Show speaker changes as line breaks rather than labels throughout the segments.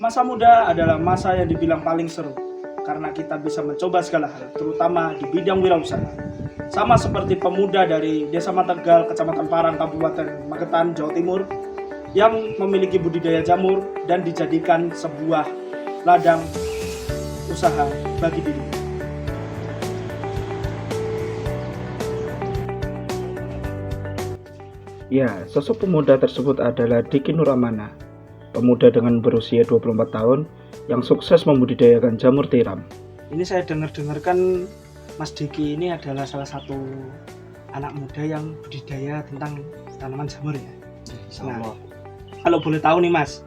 Masa muda adalah masa yang dibilang paling seru karena kita bisa mencoba segala hal, terutama di bidang wirausaha. Sama seperti pemuda dari Desa Mategal, Kecamatan Parang, Kabupaten Magetan, Jawa Timur yang memiliki budidaya jamur dan dijadikan sebuah ladang usaha bagi dirinya.
Ya, sosok pemuda tersebut adalah Diki Nuramana, pemuda dengan berusia 24 tahun yang sukses membudidayakan jamur tiram.
Ini saya dengar-dengarkan Mas Diki ini adalah salah satu anak muda yang budidaya tentang tanaman jamur ya. Nah, kalau boleh tahu nih Mas,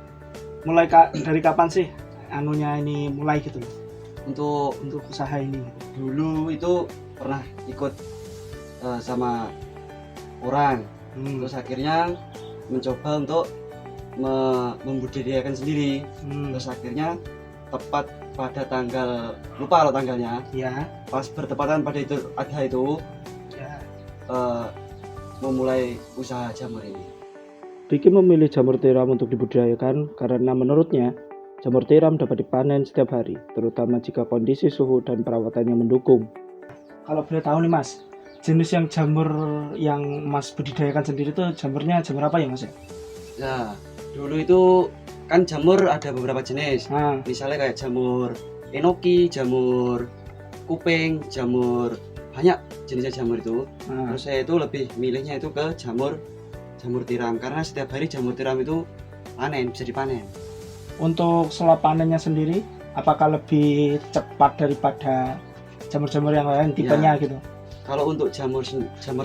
mulai dari kapan sih anunya ini mulai gitu untuk usaha ini?
Dulu itu pernah ikut sama orang, terus akhirnya mencoba untuk membudidayakan sendiri. Terus akhirnya tepat pada tanggal, lupa kalau tanggalnya,
Ya.
pas bertepatan pada Idul Adha itu
Ya.
memulai usaha jamur ini.
Diki memilih jamur tiram untuk dibudidayakan karena menurutnya jamur tiram dapat dipanen setiap hari, terutama jika kondisi suhu dan perawatannya mendukung.
Kalau boleh tahu nih Mas, jenis yang jamur yang Mas budidayakan sendiri itu jamurnya jamur apa ya Mas ya?
Nah, dulu itu kan jamur ada beberapa jenis.
Nah,
Misalnya kayak jamur enoki, jamur kuping, jamur, banyak jenisnya jamur itu.
nah.
Terus saya itu lebih milihnya itu ke jamur tiram karena setiap hari jamur tiram itu bisa dipanen.
Untuk selap panennya sendiri, apakah lebih cepat daripada jamur-jamur yang lain tipenya gitu?
Kalau untuk jamur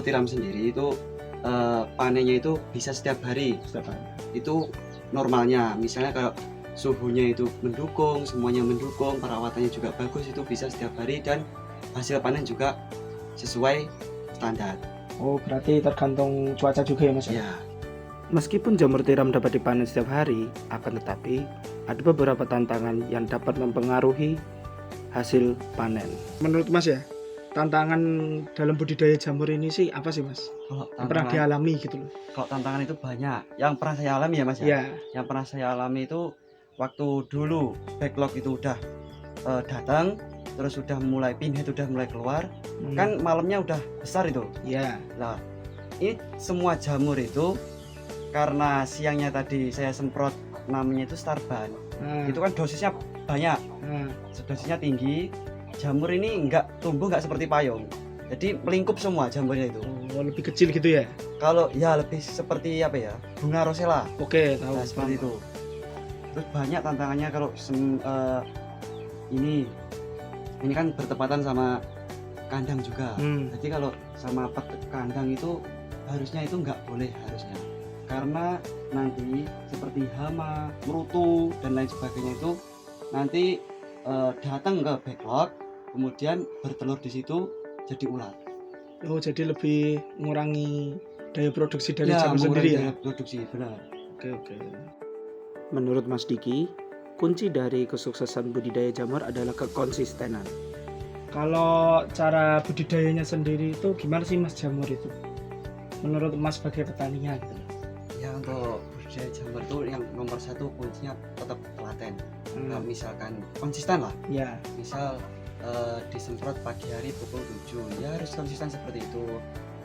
tiram sendiri itu panennya itu bisa setiap hari.
Setiap hari.
Itu normalnya. Misalnya kalau suhunya itu mendukung, semuanya mendukung, perawatannya juga bagus, itu bisa setiap hari dan hasil panen juga sesuai standar.
Oh, berarti tergantung cuaca juga ya Mas?
Ya,
Meskipun jamur tiram dapat dipanen setiap hari, akan tetapi ada beberapa tantangan yang dapat mempengaruhi hasil panen.
Menurut Mas ya, tantangan dalam budidaya jamur ini sih apa sih Mas?
kalau
Yang pernah
tantangan,
dialami gitu loh.
kalau tantangan itu banyak. Yang pernah saya alami ya Mas ya.
Ya.
Yang pernah saya alami itu waktu dulu backlog itu udah datang, terus udah mulai pinhead udah mulai keluar, kan malamnya udah besar itu.
Ya.
Nah, ini semua jamur itu karena siangnya tadi saya semprot namanya itu starban. Itu kan dosisnya banyak, dosisnya tinggi. Jamur ini tumbuh nggak seperti payung. Jadi melingkup semua jamurnya itu.
Oh, lebih kecil gitu ya?
Kalau ya lebih seperti apa ya? Bunga rosella.
Oke, tahu.
Nah, seperti itu. Terus banyak tantangannya kalau ini kan bertepatan sama kandang juga. Jadi kalau sama kandang itu harusnya itu nggak boleh harusnya. Karena nanti seperti hama, merutu dan lain sebagainya itu nanti datang ke backlog, kemudian bertelur di situ jadi ulat.
Oh, jadi lebih mengurangi daya produksi dari
Ya,
jamur sendiri ya?
daya produksi, benar.
Oke.
Menurut Mas Diki, kunci dari kesuksesan budidaya jamur adalah kekonsistenan.
Kalau cara budidayanya sendiri itu gimana sih Mas jamur itu? Menurut Mas sebagai petaninya gitu.
Ya, untuk budidaya jamur itu yang nomor satu kuncinya tetap telaten. Nah, misalkan konsisten lah.
Ya.
Misal disemprot pagi hari pukul 7, ya harus konsisten seperti itu.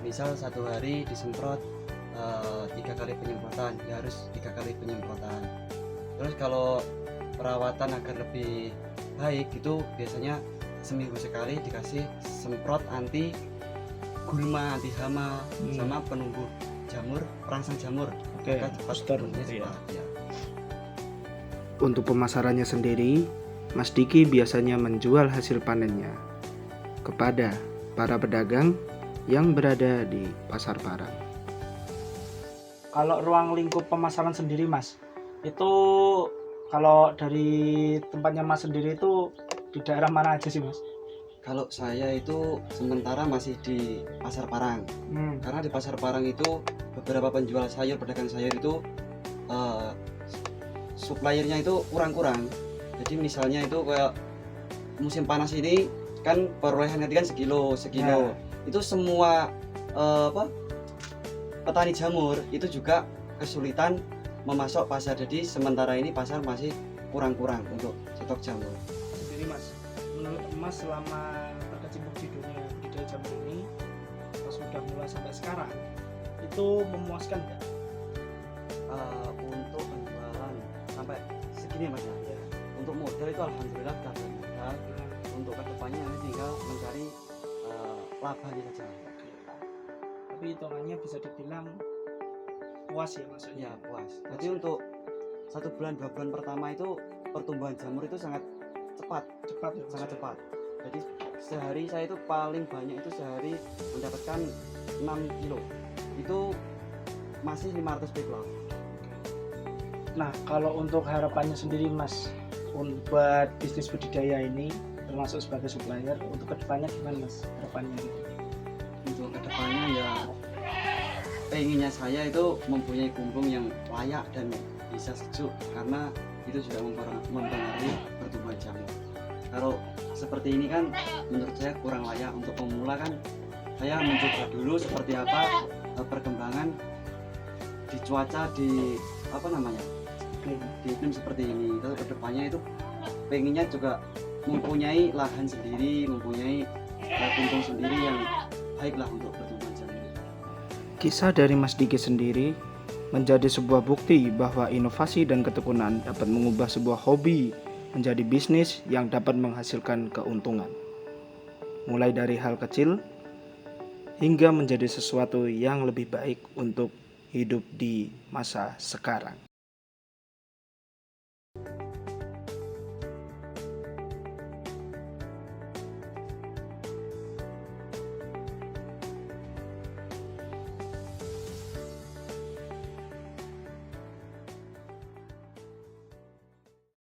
Misal satu hari disemprot 3 kali penyemprotan, ya harus 3 kali penyemprotan. Terus kalau perawatan agar lebih baik itu biasanya seminggu sekali dikasih semprot anti gulma, anti hama, sama penumbuh jamur, perangsang jamur.
Oke,
Agar cepat
booster
tumbuhnya
gitu ya.
cepat, ya.
Untuk pemasarannya sendiri, Mas Diki biasanya menjual hasil panennya kepada para pedagang yang berada di Pasar Parang.
Kalau ruang lingkup pemasaran sendiri Mas, itu kalau dari tempatnya Mas sendiri itu di daerah mana aja sih Mas?
Kalau saya itu sementara masih di Pasar Parang. Karena di Pasar Parang itu beberapa penjual sayur, pedagang sayur itu suppliernya itu kurang-kurang. Jadi misalnya itu kayak musim panas ini kan perolehan nanti kan sekilo. Itu semua petani jamur itu juga kesulitan memasok pasar. Jadi sementara ini pasar masih kurang-kurang untuk stok jamur.
Jadi Mas, menurut Mas selama terkecimpung di dunia budidaya jamur ini, pas sudah mulai sampai sekarang, itu memuaskan nggak?
Untuk penjualan sampai segini Mas ya. Untuk modal itu alhamdulillah sudah bermodal. Untuk kedepannya nanti tinggal mencari labanya saja.
Tapi hitungannya bisa dibilang puas ya maksudnya.
Ya puas. Jadi untuk 1 bulan 2 bulan pertama itu pertumbuhan jamur itu sangat cepat,
Cepat ya, Mas?
sangat cepat. Jadi sehari saya itu paling banyak itu sehari mendapatkan 6 kilo. Itu masih 500 piklok.
Nah, kalau untuk harapannya sendiri Mas, buat bisnis budidaya ini, termasuk sebagai supplier, untuk kedepannya gimana Mas harapannya gitu?
Untuk kedepannya ya pengennya saya itu mempunyai kumbung yang layak dan bisa sejuk, karena itu juga mempengaruhi pertumbuhan jamur. Kalau seperti ini kan menurut saya kurang layak. Untuk pemula kan saya mencoba dulu seperti apa perkembangan di cuaca, di di iklim seperti ini. Terus kedepannya itu pengennya juga mempunyai lahan sendiri, mempunyai kumbung sendiri yang baiklah untuk pertumbuhan jamur.
Kisah dari Mas Diki sendiri menjadi sebuah bukti bahwa inovasi dan ketekunan dapat mengubah sebuah hobi menjadi bisnis yang dapat menghasilkan keuntungan. Mulai dari hal kecil hingga menjadi sesuatu yang lebih baik untuk hidup di masa sekarang.